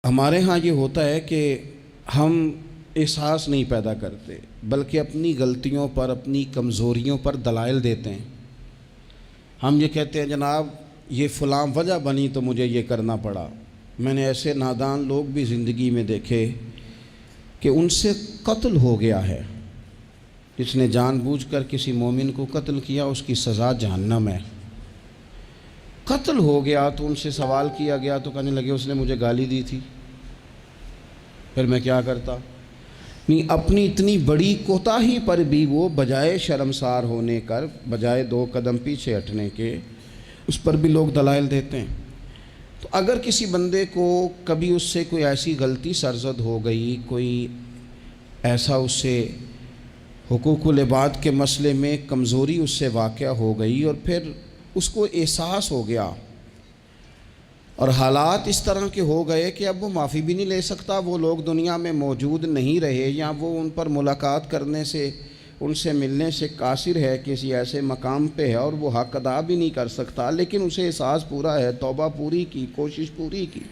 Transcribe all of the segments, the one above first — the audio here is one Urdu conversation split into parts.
ہمارے ہاں یہ ہوتا ہے کہ ہم احساس نہیں پیدا کرتے بلکہ اپنی غلطیوں پر، اپنی کمزوریوں پر دلائل دیتے ہیں۔ ہم یہ کہتے ہیں جناب یہ فلاں وجہ بنی تو مجھے یہ کرنا پڑا۔ میں نے ایسے نادان لوگ بھی زندگی میں دیکھے کہ ان سے قتل ہو گیا ہے۔ جس نے جان بوجھ کر کسی مومن کو قتل کیا اس کی سزا جہنم ہے۔ قتل ہو گیا تو ان سے سوال کیا گیا تو کہنے لگے اس نے مجھے گالی دی تھی، پھر میں کیا کرتا؟ نہیں، اپنی اتنی بڑی کوتاہی پر بھی وہ بجائے شرمسار ہونے کر، بجائے 2 قدم پیچھے ہٹنے کے، اس پر بھی لوگ دلائل دیتے ہیں۔ تو اگر کسی بندے کو کبھی اس سے کوئی ایسی غلطی سرزد ہو گئی، کوئی ایسا اس سے حقوق العباد کے مسئلے میں کمزوری اس سے واقع ہو گئی اور پھر اس کو احساس ہو گیا اور حالات اس طرح کے ہو گئے کہ اب وہ معافی بھی نہیں لے سکتا، وہ لوگ دنیا میں موجود نہیں رہے یا وہ ان پر ملاقات کرنے سے، ان سے ملنے سے قاصر ہے، کسی ایسے مقام پہ ہے اور وہ حق ادا بھی نہیں کر سکتا، لیکن اسے احساس پورا ہے، توبہ پوری کی، کوشش پوری کی،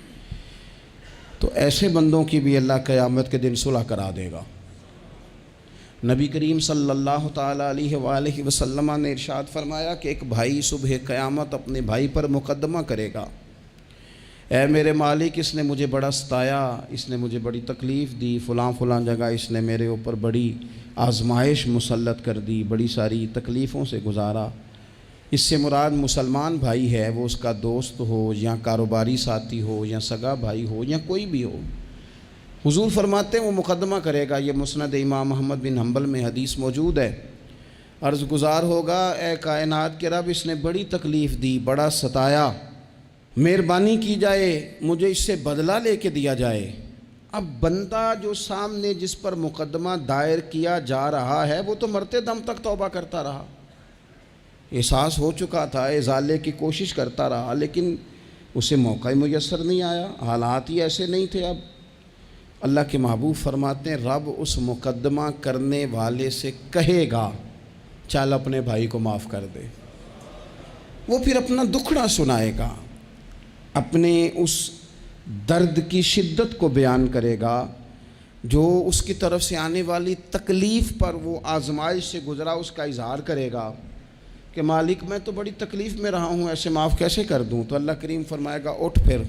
تو ایسے بندوں کی بھی اللہ قیامت کے دن صلح کرا دے گا۔ نبی کریم صلی اللہ تعالیٰ علیہ وآلہ وسلم نے ارشاد فرمایا کہ ایک بھائی صبح قیامت اپنے بھائی پر مقدمہ کرے گا، اے میرے مالک اس نے مجھے بڑا ستایا، اس نے مجھے بڑی تکلیف دی، فلاں فلاں جگہ اس نے میرے اوپر بڑی آزمائش مسلط کر دی، بڑی ساری تکلیفوں سے گزارا۔ اس سے مراد مسلمان بھائی ہے، وہ اس کا دوست ہو یا کاروباری ساتھی ہو یا سگا بھائی ہو یا کوئی بھی ہو۔ حضور فرماتے ہیں وہ مقدمہ کرے گا، یہ مسند امام احمد بن حنبل میں حدیث موجود ہے۔ عرض گزار ہوگا اے کائنات کے رب اس نے بڑی تکلیف دی، بڑا ستایا، مہربانی کی جائے مجھے اس سے بدلہ لے کے دیا جائے۔ اب بندہ جو سامنے جس پر مقدمہ دائر کیا جا رہا ہے وہ تو مرتے دم تک توبہ کرتا رہا، احساس ہو چکا تھا، ازالے کی کوشش کرتا رہا، لیکن اسے موقع میسر نہیں آیا، حالات ہی ایسے نہیں تھے۔ اب اللہ کے محبوب فرماتے ہیں رب اس مقدمہ کرنے والے سے کہے گا چل اپنے بھائی کو معاف کر دے۔ وہ پھر اپنا دکھڑا سنائے گا، اپنے اس درد کی شدت کو بیان کرے گا جو اس کی طرف سے آنے والی تکلیف پر وہ آزمائش سے گزرا، اس کا اظہار کرے گا کہ مالک میں تو بڑی تکلیف میں رہا ہوں، ایسے معاف کیسے کر دوں؟ تو اللہ کریم فرمائے گا اٹھ، پھر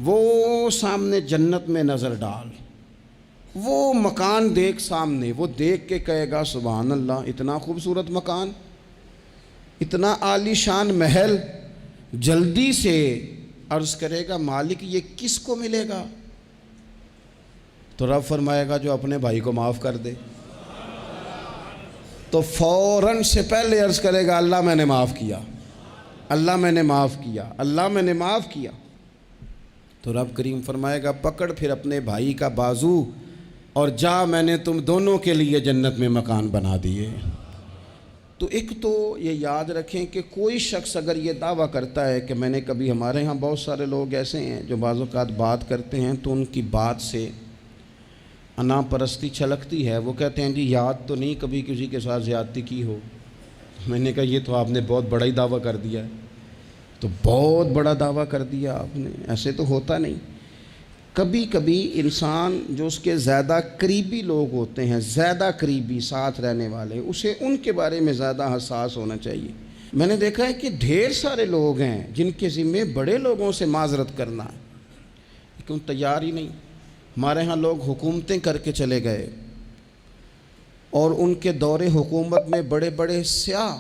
وہ سامنے جنت میں نظر ڈال، وہ مکان دیکھ سامنے، وہ دیکھ کے کہے گا سبحان اللہ، اتنا خوبصورت مکان، اتنا عالی شان محل، جلدی سے عرض کرے گا مالک یہ کس کو ملے گا؟ تو رب فرمائے گا جو اپنے بھائی کو معاف کر دے۔ تو فوراً سے پہلے عرض کرے گا اللہ میں نے معاف کیا، اللہ میں نے معاف کیا، اللہ میں نے معاف کیا۔ تو رب کریم فرمائے گا پکڑ پھر اپنے بھائی کا بازو اور جا، میں نے تم دونوں کے لیے جنت میں مکان بنا دیے۔ تو ایک تو یہ یاد رکھیں کہ کوئی شخص اگر یہ دعویٰ کرتا ہے کہ میں نے کبھی، ہمارے ہاں بہت سارے لوگ ایسے ہیں جو بعض اوقات بات کرتے ہیں تو ان کی بات سے انا پرستی چھلکتی ہے، وہ کہتے ہیں جی یاد تو نہیں کبھی کسی کے ساتھ زیادتی کی ہو۔ میں نے کہا یہ تو آپ نے بہت بڑا ہی دعویٰ کر دیا ہے، تو بہت بڑا دعویٰ کر دیا آپ نے، ایسے تو ہوتا نہیں۔ کبھی کبھی انسان جو اس کے زیادہ قریبی لوگ ہوتے ہیں، زیادہ قریبی ساتھ رہنے والے، اسے ان کے بارے میں زیادہ حساس ہونا چاہیے۔ میں نے دیکھا ہے کہ ڈھیر سارے لوگ ہیں جن کے ذمے بڑے لوگوں سے معذرت کرنا ہے لیکن تیار ہی نہیں۔ ہمارے ہاں لوگ حکومتیں کر کے چلے گئے اور ان کے دور حکومت میں بڑے بڑے سیاہ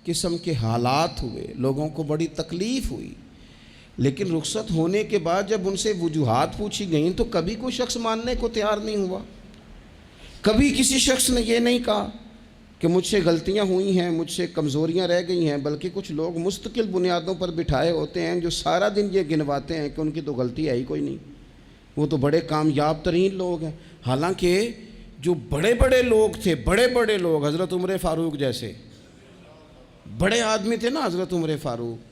قسم کے حالات ہوئے، لوگوں کو بڑی تکلیف ہوئی، لیکن رخصت ہونے کے بعد جب ان سے وجوہات پوچھی گئیں تو کبھی کوئی شخص ماننے کو تیار نہیں ہوا۔ کبھی کسی شخص نے یہ نہیں کہا کہ مجھ سے غلطیاں ہوئی ہیں، مجھ سے کمزوریاں رہ گئی ہیں، بلکہ کچھ لوگ مستقل بنیادوں پر بٹھائے ہوتے ہیں جو سارا دن یہ گنواتے ہیں کہ ان کی تو غلطی ہے ہی کوئی نہیں، وہ تو بڑے کامیاب ترین لوگ ہیں۔ حالانکہ جو بڑے بڑے لوگ تھے، بڑے بڑے لوگ، حضرت عمر فاروق جیسے بڑے آدمی تھے نا حضرت عمر فاروق،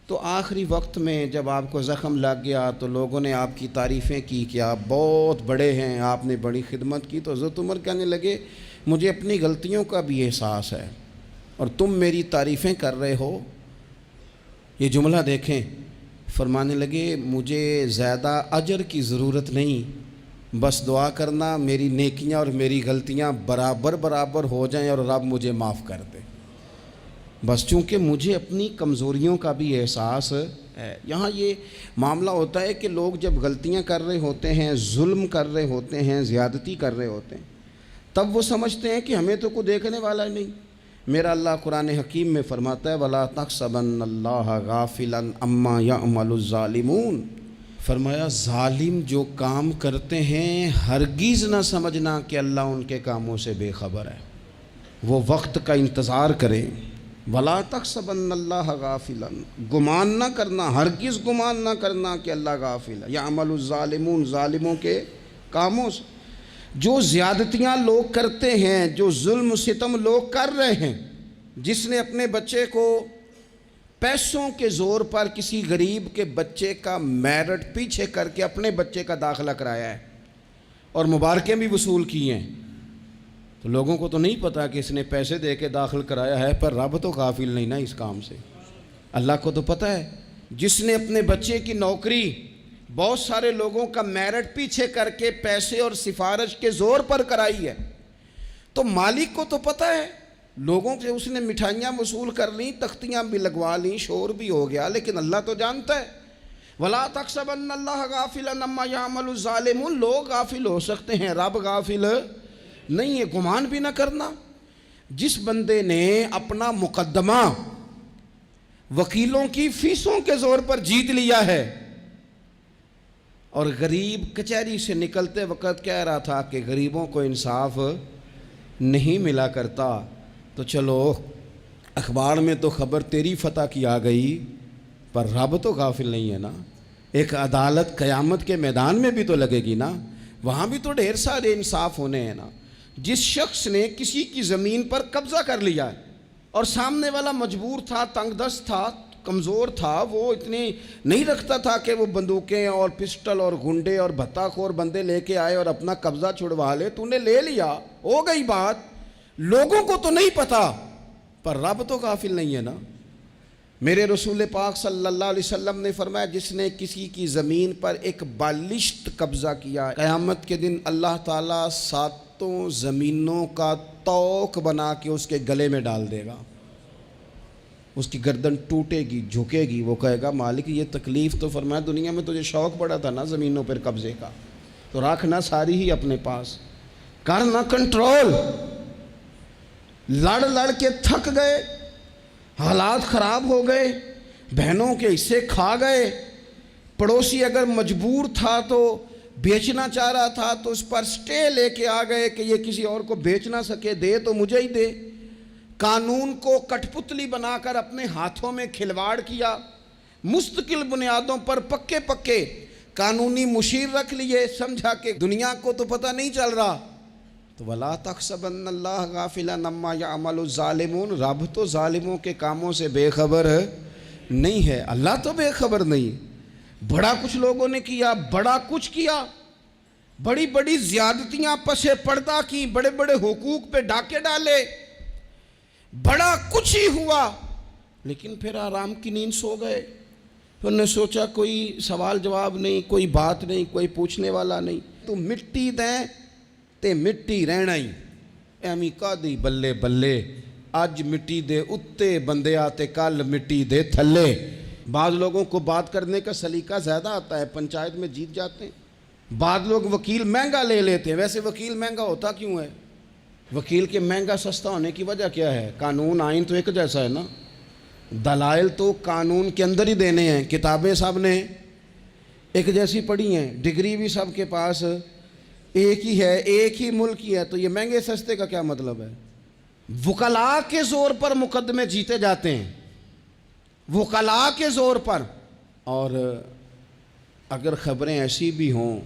تو آخری وقت میں جب آپ کو زخم لگ گیا تو لوگوں نے آپ کی تعریفیں کی کہ آپ بہت بڑے ہیں، آپ نے بڑی خدمت کی، تو حضرت عمر کہنے لگے مجھے اپنی غلطیوں کا بھی احساس ہے اور تم میری تعریفیں کر رہے ہو۔ یہ جملہ دیکھیں، فرمانے لگے مجھے زیادہ اجر کی ضرورت نہیں، بس دعا کرنا میری نیکیاں اور میری غلطیاں برابر برابر ہو جائیں اور رب مجھے معاف کر دے، بس چونکہ مجھے اپنی کمزوریوں کا بھی احساس ہے۔ یہاں یہ معاملہ ہوتا ہے کہ لوگ جب غلطیاں کر رہے ہوتے ہیں، ظلم کر رہے ہوتے ہیں، زیادتی کر رہے ہوتے ہیں، تب وہ سمجھتے ہیں کہ ہمیں تو کوئی دیکھنے والا ہی نہیں۔ میرا اللہ قرآن حکیم میں فرماتا ہے وَلَا تَحْسَبَنَّ اللَّهَ غَافِلًا عَمَّا يَعْمَلُ الظَّالِمُونَ، فرمایا ظالم جو کام کرتے ہیں ہرگز نہ سمجھنا کہ اللہ ان کے کاموں سے بے خبر ہے، وہ وقت کا انتظار کریں۔ وَلَا تَحْسَبَنَّ اللَّهَ غَافِلًا، گمان نہ کرنا، ہرگز گمان نہ کرنا کہ اللہ غافل ہے۔ يَعْمَلُ الظَّالِمُونَ، ظالموں کے کاموں سے، جو زیادتیاں لوگ کرتے ہیں، جو ظلم و ستم لوگ کر رہے ہیں، جس نے اپنے بچے کو پیسوں کے زور پر کسی غریب کے بچے کا میرٹ پیچھے کر کے اپنے بچے کا داخلہ کرایا ہے اور مبارکیں بھی وصول کی ہیں، تو لوگوں کو تو نہیں پتا کہ اس نے پیسے دے کے داخل کرایا ہے، پر رب تو غافل نہیں نا اس کام سے، اللہ کو تو پتہ ہے۔ جس نے اپنے بچے کی نوکری بہت سارے لوگوں کا میرٹ پیچھے کر کے پیسے اور سفارش کے زور پر کرائی ہے، تو مالک کو تو پتہ ہے، لوگوں سے اس نے مٹھائیاں وصول کر لیں، تختیاں بھی لگوا لیں، شور بھی ہو گیا، لیکن اللہ تو جانتا ہے۔ وَلَا تَحْسَبَنَّ اللَّهَ غَافِلًا عَمَّا يَعْمَلُ الظَّالِمُونَ، لوگ غافل ہو سکتے ہیں، رب غافل نہیں ہے، گمان بھی نہ کرنا۔ جس بندے نے اپنا مقدمہ وکیلوں کی فیسوں کے زور پر جیت لیا ہے اور غریب کچہری سے نکلتے وقت کہہ رہا تھا کہ غریبوں کو انصاف نہیں ملا کرتا، تو چلو اخبار میں تو خبر تیری فتح کی آ گئی، پر رب تو غافل نہیں ہے نا۔ ایک عدالت قیامت کے میدان میں بھی تو لگے گی نا، وہاں بھی تو ڈھیر سارے انصاف ہونے ہیں نا۔ جس شخص نے کسی کی زمین پر قبضہ کر لیا ہے اور سامنے والا مجبور تھا، تنگ دست تھا، کمزور تھا، وہ اتنی نہیں رکھتا تھا کہ وہ بندوقیں اور پسٹل اور گنڈے اور بھتہ خور بندے لے کے آئے اور اپنا قبضہ چھڑوا لے، تو نے لے لیا، ہو گئی بات، لوگوں کو تو نہیں پتا، پر رب تو غافل نہیں ہے نا۔ میرے رسول پاک صلی اللہ علیہ وسلم نے فرمایا جس نے کسی کی زمین پر ایک بالشت قبضہ کیا، قیامت کے دن اللہ تعالیٰ ساتوں زمینوں کا توق بنا کے اس کے گلے میں ڈال دے گا، اس کی گردن ٹوٹے گی، جھکے گی، وہ کہے گا مالک یہ تکلیف تو فرمایا دنیا میں تجھے شوق پڑا تھا نا زمینوں پر قبضے کا، تو رکھنا ساری ہی اپنے پاس، کرنا کنٹرول۔ لڑ لڑ کے تھک گئے، حالات خراب ہو گئے، بہنوں کے حصے کھا گئے، پڑوسی اگر مجبور تھا تو بیچنا چاہ رہا تھا تو اس پر سٹے لے کے آ گئے کہ یہ کسی اور کو بیچ نہ سکے، دے تو مجھے ہی دے۔ قانون کو کٹ پتلی بنا کر اپنے ہاتھوں میں کھلواڑ کیا، مستقل بنیادوں پر پکے پکے قانونی مشیر رکھ لیے، سمجھا کہ دنیا کو تو پتہ نہیں چل رہا۔ تو وَلَا تَحْسَبَنَّ اللَّهَ غَافِلًا عَمَّا يَعْمَلُ الظَّالِمُونَ، رب تو ظالموں کے کاموں سے بے خبر نہیں ہے، اللہ تو بے خبر نہیں۔ بڑا کچھ لوگوں نے کیا، بڑا کچھ کیا، بڑی بڑی زیادتیاں پس پردہ کی، بڑے بڑے حقوق پہ ڈاکے ڈالے، بڑا کچھ ہی ہوا، لیکن پھر آرام کی نیند سو گئے۔ پھر نے سوچا کوئی سوال جواب نہیں، کوئی بات نہیں، کوئی پوچھنے والا نہیں، تو مٹی دیں تے مٹی رہنا ہی، ایمی قادی بلے بلے، اج مٹی دے اتے بندے آتے کل مٹی دے تھلے۔ بعض لوگوں کو بات کرنے کا سلیقہ زیادہ آتا ہے، پنچایت میں جیت جاتے ہیں۔ بعض لوگ وکیل مہنگا لے لیتے ہیں، ویسے وکیل مہنگا ہوتا کیوں ہے؟ وکیل کے مہنگا سستا ہونے کی وجہ کیا ہے؟ قانون آئین تو ایک جیسا ہے نا، دلائل تو قانون کے اندر ہی دینے ہیں، کتابیں سب نے ایک جیسی پڑھی ہیں، ڈگری بھی سب کے پاس ایک ہی ہے، ایک ہی ملک ہی ہے، تو یہ مہنگے سستے کا کیا مطلب ہے؟ وکلاء کے زور پر مقدمے جیتے جاتے ہیں، وکلاء کے زور پر۔ اور اگر خبریں ایسی بھی ہوں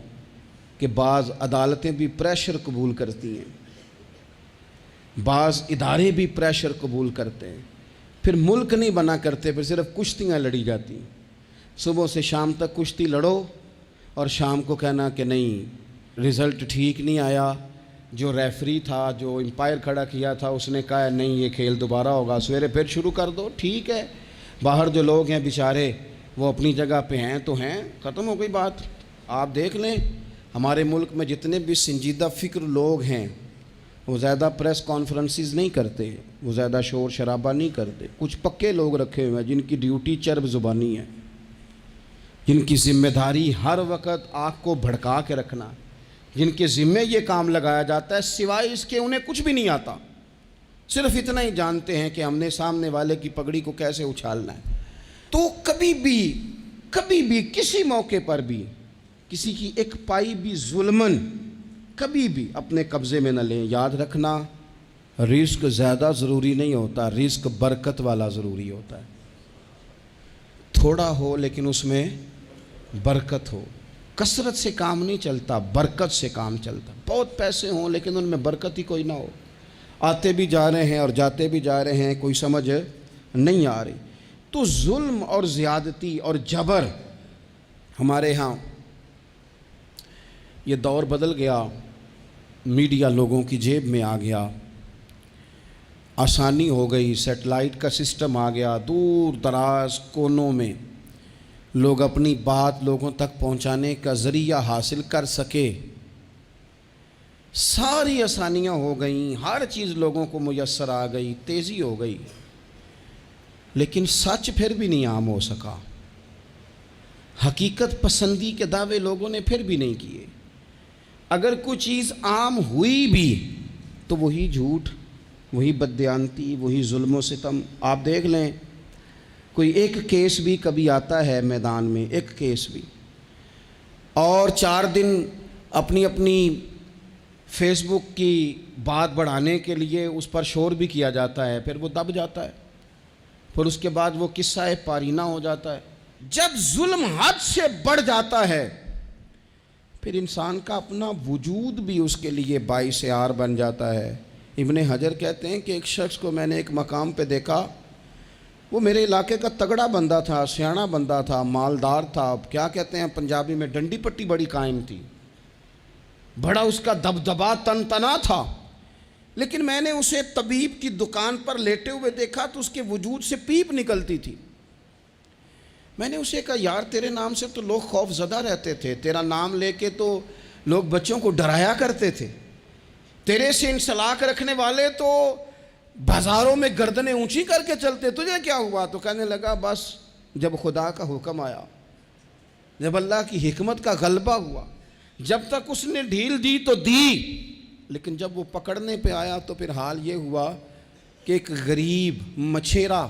کہ بعض عدالتیں بھی پریشر قبول کرتی ہیں، بعض ادارے بھی پریشر قبول کرتے ہیں، پھر ملک نہیں بنا کرتے، پھر صرف کشتیاں لڑی جاتی ہیں، صبح سے شام تک کشتی لڑو اور شام کو کہنا کہ نہیں رزلٹ ٹھیک نہیں آیا، جو ریفری تھا، جو امپائر کھڑا کیا تھا، اس نے کہا نہیں یہ کھیل دوبارہ ہوگا، سویرے پھر شروع کر دو۔ ٹھیک ہے، باہر جو لوگ ہیں بیچارے وہ اپنی جگہ پہ ہیں تو ہیں، ختم ہو گئی بات۔ آپ دیکھ لیں ہمارے ملک میں جتنے بھی سنجیدہ فکر لوگ ہیں وہ زیادہ پریس کانفرنسز نہیں کرتے، وہ زیادہ شور شرابہ نہیں کرتے۔ کچھ پکے لوگ رکھے ہوئے ہیں جن کی ڈیوٹی چرب زبانی ہے، جن کی ذمہ داری ہر وقت آنکھ کو بھڑکا کے رکھنا، جن کے ذمے یہ کام لگایا جاتا ہے سوائے اس کے انہیں کچھ بھی نہیں آتا، صرف اتنا ہی جانتے ہیں کہ ہم نے سامنے والے کی پگڑی کو کیسے اچھالنا ہے۔ تو کبھی بھی کسی موقع پر بھی کسی کی ایک پائی بھی ظلمن کبھی بھی اپنے قبضے میں نہ لیں۔ یاد رکھنا رزق زیادہ ضروری نہیں ہوتا، رزق برکت والا ضروری ہوتا ہے۔ تھوڑا ہو لیکن اس میں برکت ہو، کثرت سے کام نہیں چلتا، برکت سے کام چلتا۔ بہت پیسے ہوں لیکن ان میں برکت ہی کوئی نہ ہو، آتے بھی جا رہے ہیں اور جاتے بھی جا رہے ہیں، کوئی سمجھ نہیں آ رہی۔ تو ظلم اور زیادتی اور جبر ہمارے ہاں یہ دور بدل گیا، میڈیا لوگوں کی جیب میں آ گیا، آسانی ہو گئی، سیٹلائٹ کا سسٹم آ گیا، دور دراز کونوں میں لوگ اپنی بات لوگوں تک پہنچانے کا ذریعہ حاصل کر سکے، ساری آسانیاں ہو گئیں، ہر چیز لوگوں کو میسر آ گئی، تیزی ہو گئی، لیکن سچ پھر بھی نہیں عام ہو سکا۔ حقیقت پسندی کے دعوے لوگوں نے پھر بھی نہیں کیے۔ اگر کوئی چیز عام ہوئی بھی تو وہی جھوٹ، وہی بددیانتی، وہی ظلم و ستم۔ آپ دیکھ لیں کوئی ایک کیس بھی کبھی آتا ہے میدان میں، ایک کیس بھی، اور 4 دن اپنی فیس بک کی بات بڑھانے کے لیے اس پر شور بھی کیا جاتا ہے، پھر وہ دب جاتا ہے، پھر اس کے بعد وہ قصہ پارینہ ہو جاتا ہے۔ جب ظلم حد سے بڑھ جاتا ہے پھر انسان کا اپنا وجود بھی اس کے لیے باعث عار بن جاتا ہے۔ ابن حجر کہتے ہیں کہ ایک شخص کو میں نے ایک مقام پہ دیکھا، وہ میرے علاقے کا تگڑا بندہ تھا، سیاںا بندہ تھا، مالدار تھا، اب کیا کہتے ہیں پنجابی میں ڈنڈی پٹی بڑی قائم تھی، بڑا اس کا دبدبا تن تنا تھا، لیکن میں نے اسے طبیب کی دکان پر لیٹے ہوئے دیکھا تو اس کے وجود سے پیپ نکلتی تھی۔ میں نے اسے کہا یار تیرے نام سے تو لوگ خوف زدہ رہتے تھے، تیرا نام لے کے تو لوگ بچوں کو ڈرایا کرتے تھے، تیرے سے انسلاک رکھنے والے تو بازاروں میں گردنیں اونچی کر کے چلتے، تجھے کیا ہوا؟ تو کہنے لگا بس جب خدا کا حکم آیا، جب اللہ کی حکمت کا غلبہ ہوا، جب تک اس نے ڈھیل دی تو دی، لیکن جب وہ پکڑنے پہ آیا تو پھر حال یہ ہوا کہ ایک غریب مچھیرا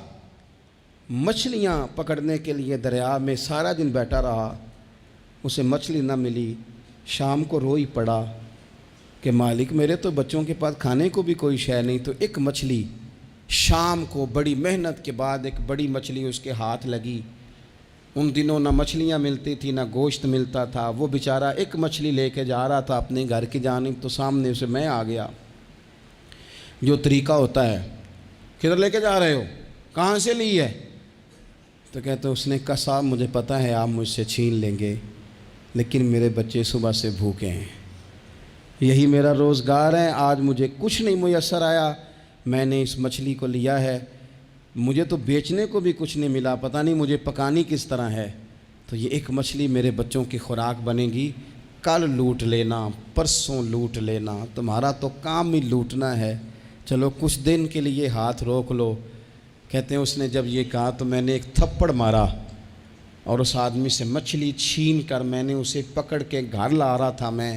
مچھلیاں پکڑنے کے لیے دریا میں سارا دن بیٹھا رہا، اسے مچھلی نہ ملی، شام کو روئی پڑا کہ مالک میرے تو بچوں کے پاس کھانے کو بھی کوئی شے نہیں۔ تو ایک مچھلی شام کو بڑی محنت کے بعد ایک بڑی مچھلی اس کے ہاتھ لگی۔ ان دنوں نہ مچھلیاں ملتی تھی نہ گوشت ملتا تھا، وہ بیچارہ ایک مچھلی لے کے جا رہا تھا اپنے گھر کی جانب، تو سامنے اسے میں آ گیا۔ جو طریقہ ہوتا ہے، کدھر لے کے جا رہے ہو، کہاں سے لی ہے؟ تو کہتے اس نے کہا صاحب مجھے پتہ ہے آپ مجھ سے چھین لیں گے، لیکن میرے بچے صبح سے بھوکے ہیں، یہی میرا روزگار ہے، آج مجھے کچھ نہیں میسر آیا، میں نے اس مچھلی کو لیا ہے، مجھے تو بیچنے کو بھی کچھ نہیں ملا، پتہ نہیں مجھے پکانی کس طرح ہے، تو یہ ایک مچھلی میرے بچوں کی خوراک بنے گی، کل لوٹ لینا، پرسوں لوٹ لینا، تمہارا تو کام ہی لوٹنا ہے، چلو کچھ دن کے لیے ہاتھ روک لو۔ کہتے ہیں اس نے جب یہ کہا تو میں نے ایک تھپڑ مارا اور اس آدمی سے مچھلی چھین کر میں نے اسے پکڑ کے گھر لا رہا تھا میں،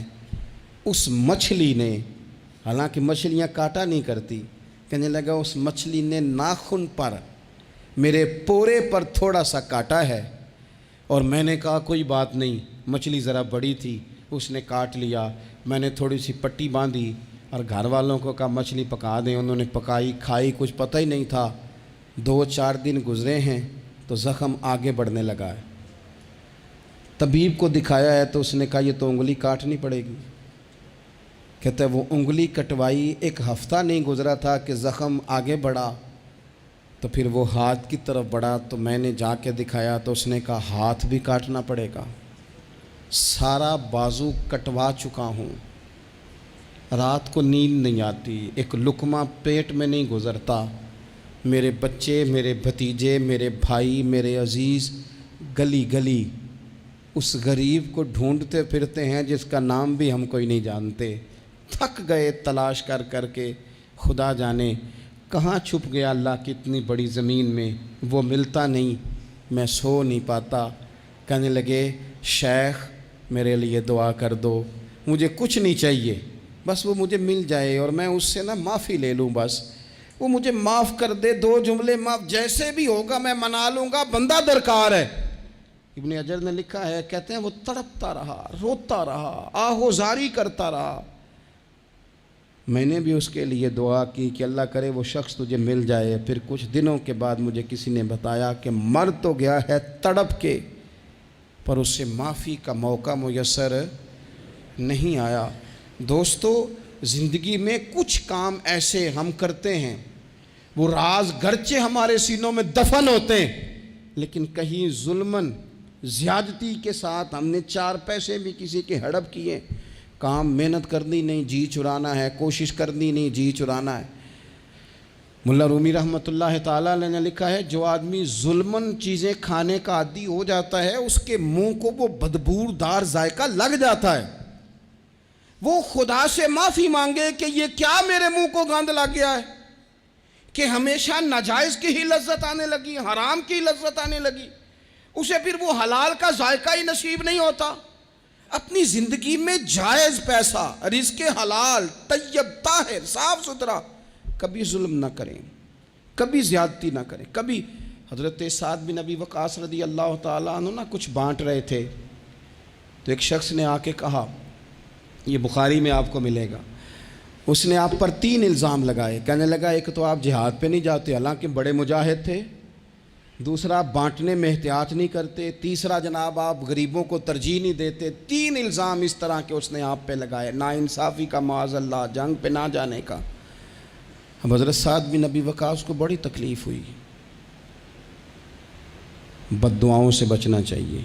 اس مچھلی نے، حالانکہ مچھلیاں کاٹا نہیں کرتی، کہنے لگا اس مچھلی نے ناخن پر میرے پورے پر تھوڑا سا کاٹا ہے، اور میں نے کہا کوئی بات نہیں، مچھلی ذرا بڑی تھی، اس نے کاٹ لیا، میں نے تھوڑی سی پٹی باندھی اور گھر والوں کو کہا مچھلی پکا دیں، انہوں نے پکائی کھائی، کچھ پتہ ہی نہیں تھا۔ 2-4 دن گزرے ہیں تو زخم آگے بڑھنے لگا ہے، طبیب کو دکھایا ہے تو اس نے کہا یہ تو انگلی کاٹنی پڑے گی۔ کہتا ہے وہ انگلی کٹوائی، 1 ہفتہ نہیں گزرا تھا کہ زخم آگے بڑھا، تو پھر وہ ہاتھ کی طرف بڑھا، تو میں نے جا کے دکھایا تو اس نے کہا ہاتھ بھی کاٹنا پڑے گا، سارا بازو کٹوا چکا ہوں، رات کو نیند نہیں آتی، ایک لقمہ پیٹ میں نہیں گزرتا، میرے بچے، میرے بھتیجے، میرے بھائی، میرے عزیز گلی گلی اس غریب کو ڈھونڈتے پھرتے ہیں جس کا نام بھی ہم کوئی نہیں جانتے، تھک گئے تلاش کر کر کے، خدا جانے کہاں چھپ گیا اللہ کی اتنی بڑی زمین میں، وہ ملتا نہیں، میں سو نہیں پاتا۔ کہنے لگے شیخ میرے لیے دعا کر دو، مجھے کچھ نہیں چاہیے، بس وہ مجھے مل جائے اور میں اس سے معافی لے لوں، بس وہ مجھے معاف کر دے، 2 جملے معاف، جیسے بھی ہوگا میں منا لوں گا، بندہ درکار ہے۔ ابن حجر نے لکھا ہے، کہتے ہیں وہ تڑپتا رہا، روتا رہا، آہوزاری کرتا رہا۔ میں نے بھی اس کے لیے دعا کی کہ اللہ کرے وہ شخص تجھے مل جائے۔ پھر کچھ دنوں کے بعد مجھے کسی نے بتایا کہ مر تو گیا ہے تڑپ کے، پر اس سے معافی کا موقع میسر نہیں آیا۔ دوستو، زندگی میں کچھ کام ایسے ہم کرتے ہیں، وہ راز گرچہ ہمارے سینوں میں دفن ہوتے ہیں، لیکن کہیں ظلماً زیادتی کے ساتھ ہم نے 4 پیسے بھی کسی کے ہڑپ کیے۔ کام محنت کرنی نہیں، جی چرانا ہے، کوشش کرنی نہیں، جی چرانا ہے۔ ملا رومی رحمۃ اللہ تعالیٰ علیہ نے لکھا ہے، جو آدمی ظلماً چیزیں کھانے کا عادی ہو جاتا ہے، اس کے منہ کو وہ بدبودار ذائقہ لگ جاتا ہے، وہ خدا سے معافی مانگے کہ یہ کیا میرے منہ کو گند لگ گیا ہے کہ ہمیشہ ناجائز کی ہی لذت آنے لگی، حرام کی لذت آنے لگی، اسے پھر وہ حلال کا ذائقہ ہی نصیب نہیں ہوتا۔ اپنی زندگی میں جائز پیسہ، رزق حلال، طیب، طاہر، صاف ستھرا، کبھی ظلم نہ کریں، کبھی زیادتی نہ کریں۔ کبھی حضرت سعد بن ابی وقاص رضی اللہ تعالیٰ عنہ کچھ بانٹ رہے تھے، تو ایک شخص نے آ کے کہا، یہ بخاری میں آپ کو ملے گا، اس نے آپ پر 3 الزام لگائے۔ کہنے لگا ایک تو آپ جہاد پہ نہیں جاتے حالانکہ بڑے مجاہد تھے، دوسرا آپ بانٹنے میں احتیاط نہیں کرتے، تیسرا جناب آپ غریبوں کو ترجیح نہیں دیتے۔ 3 الزام اس طرح کے اس نے آپ پہ لگائے، ناانصافی کا، معاذ اللہ، جنگ پہ نہ جانے کا۔ اب حضرت سعد بن ابی وقاص کو بڑی تکلیف ہوئی۔ بد دعاؤں سے بچنا چاہیے۔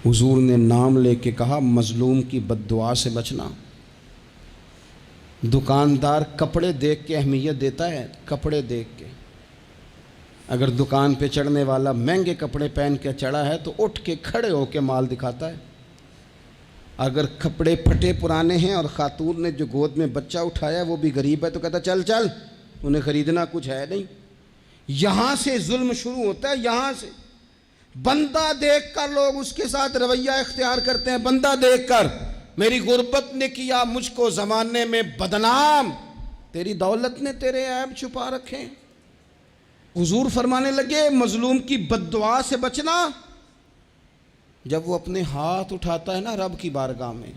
حضور نے نام لے کے کہا مظلوم کی بد دعا سے بچنا۔ دکاندار کپڑے دیکھ کے اہمیت دیتا ہے، کپڑے دیکھ کے۔ اگر دکان پہ چڑھنے والا مہنگے کپڑے پہن کے چڑھا ہے تو اٹھ کے کھڑے ہو کے مال دکھاتا ہے۔ اگر کپڑے پھٹے پرانے ہیں اور خاتون نے جو گود میں بچہ اٹھایا وہ بھی غریب ہے تو کہتا چل چل، انہیں خریدنا کچھ ہے نہیں۔ یہاں سے ظلم شروع ہوتا ہے، یہاں سے۔ بندہ دیکھ کر لوگ اس کے ساتھ رویہ اختیار کرتے ہیں، بندہ دیکھ کر، میری غربت نے کیا مجھ کو زمانے میں بدنام، تیری دولت نے تیرے عیب چھپا رکھے۔ حضور فرمانے لگے مظلوم کی بد دعا سے بچنا، جب وہ اپنے ہاتھ اٹھاتا ہے نا رب کی بارگاہ میں،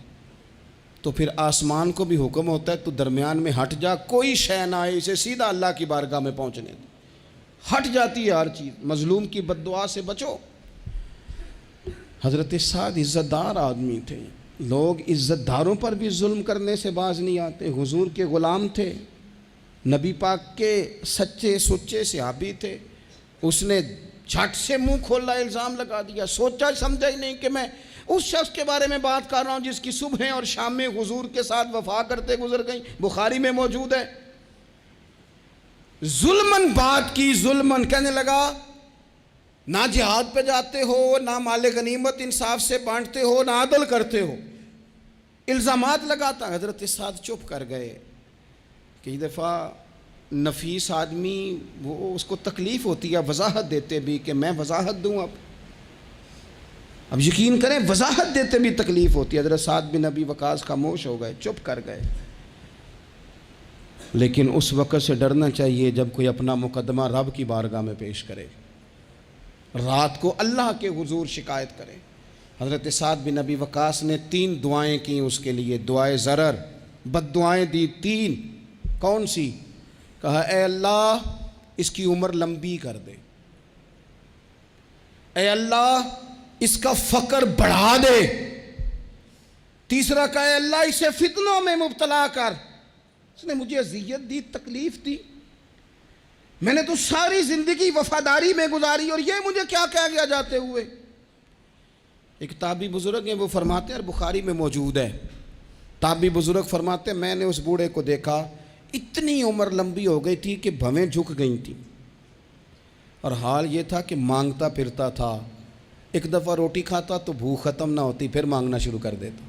تو پھر آسمان کو بھی حکم ہوتا ہے تو درمیان میں ہٹ جا، کوئی شے نہ آئے، اسے سیدھا اللہ کی بارگاہ میں پہنچنے دے۔ ہٹ جاتی ہے ہر چیز۔ مظلوم کی بد دعا سے بچو۔ حضرت سعد عزت دار آدمی تھے، لوگ عزت داروں پر بھی ظلم کرنے سے باز نہیں آتے۔ حضور کے غلام تھے، نبی پاک کے سچے سچے صحابی تھے، اس نے جھٹ سے منہ کھولا، الزام لگا دیا، سوچا سمجھا ہی نہیں کہ میں اس شخص کے بارے میں بات کر رہا ہوں جس کی صبح اور شام میں حضور کے ساتھ وفا کرتے گزر گئیں، بخاری میں موجود ہے۔ ظلمن بات کی، ظلمن، کہنے لگا نہ جہاد پہ جاتے ہو، نہ مال غنیمت انصاف سے بانٹتے ہو، نہ عدل کرتے ہو، الزامات لگاتا۔ حضرت سعد چپ کر گئے۔ کئی دفعہ نفیس آدمی وہ اس کو تکلیف ہوتی ہے وضاحت دیتے بھی کہ میں وضاحت دوں، اب یقین کریں وضاحت دیتے بھی تکلیف ہوتی ہے۔ حضرت سعد بن ابی وقاص خاموش ہو گئے، چپ کر گئے۔ لیکن اس وقت سے ڈرنا چاہیے جب کوئی اپنا مقدمہ رب کی بارگاہ میں پیش کرے، رات کو اللہ کے حضور شکایت کرے۔ حضرت سعد بن ابی وقاص نے 3 دعائیں کی اس کے لیے، دعائے ضرر، بد دعائیں دی 3۔ کون سی؟ کہا اے اللہ اس کی عمر لمبی کر دے، اے اللہ اس کا فقر بڑھا دے۔ تیسرا کہا اے اللہ اسے فتنوں میں مبتلا کر، اس نے مجھے اذیت دی، تکلیف دی، میں نے تو ساری زندگی وفاداری میں گزاری اور یہ مجھے کیا کہہ گیا جاتے ہوئے۔ ایک تابعی بزرگ ہیں، وہ فرماتے ہیں اور بخاری میں موجود ہے، تابعی بزرگ فرماتے ہیں میں نے اس بوڑھے کو دیکھا، اتنی عمر لمبی ہو گئی تھی کہ بھویں جھک گئی تھیں، اور حال یہ تھا کہ مانگتا پھرتا تھا، ایک دفعہ روٹی کھاتا تو بھوک ختم نہ ہوتی، پھر مانگنا شروع کر دیتا،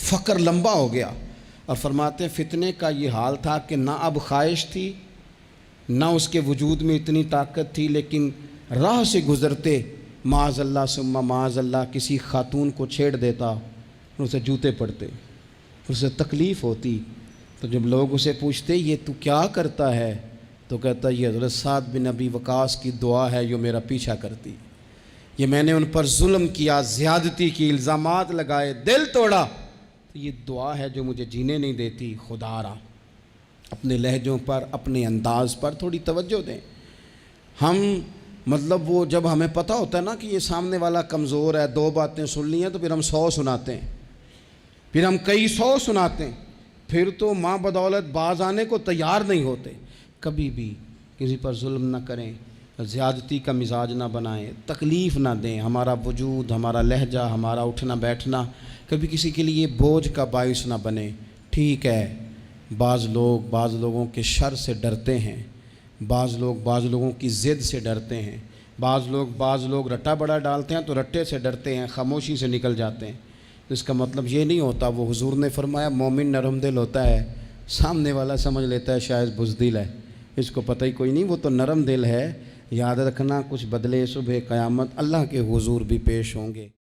فقر لمبا ہو گیا۔ اور فرماتے ہیں فتنے کا یہ حال تھا کہ نہ اب خواہش تھی، نہ اس کے وجود میں اتنی طاقت تھی، لیکن راہ سے گزرتے معاذ اللہ ثم معاذ اللہ کسی خاتون کو چھیڑ دیتا، اسے جوتے پڑتے، اسے تکلیف ہوتی۔ تو جب لوگ اسے پوچھتے یہ تو کیا کرتا ہے، تو کہتا یہ حضرت سعد بن ابی وقاص کی دعا ہے جو میرا پیچھا کرتی، یہ میں نے ان پر ظلم کیا، زیادتی کی، الزامات لگائے، دل توڑا، تو یہ دعا ہے جو مجھے جینے نہیں دیتی۔ خدا را اپنے لہجوں پر، اپنے انداز پر تھوڑی توجہ دیں۔ ہم مطلب وہ جب ہمیں پتہ ہوتا ہے نا کہ یہ سامنے والا کمزور ہے، دو باتیں سن لی ہیں تو پھر ہم 100 سناتے ہیں، پھر ہم کئی 100 سناتے ہیں، پھر تو ماں بدولت باز آنے کو تیار نہیں ہوتے۔ کبھی بھی کسی پر ظلم نہ کریں، زیادتی کا مزاج نہ بنائیں، تکلیف نہ دیں۔ ہمارا وجود، ہمارا لہجہ، ہمارا اٹھنا بیٹھنا کبھی کسی کے لیے بوجھ کا باعث نہ بنے۔ ٹھیک ہے، بعض لوگوں کے شر سے ڈرتے ہیں، بعض لوگوں کی ضد سے ڈرتے ہیں، بعض لوگ رٹا بڑا ڈالتے ہیں تو رٹے سے ڈرتے ہیں، خاموشی سے نکل جاتے ہیں۔ اس کا مطلب یہ نہیں ہوتا، وہ حضور نے فرمایا مومن نرم دل ہوتا ہے، سامنے والا سمجھ لیتا ہے شاید بزدل ہے، اس کو پتہ ہی کوئی نہیں، وہ تو نرم دل ہے۔ یاد رکھنا کچھ بدلے صبح قیامت اللہ کے حضور بھی پیش ہوں گے۔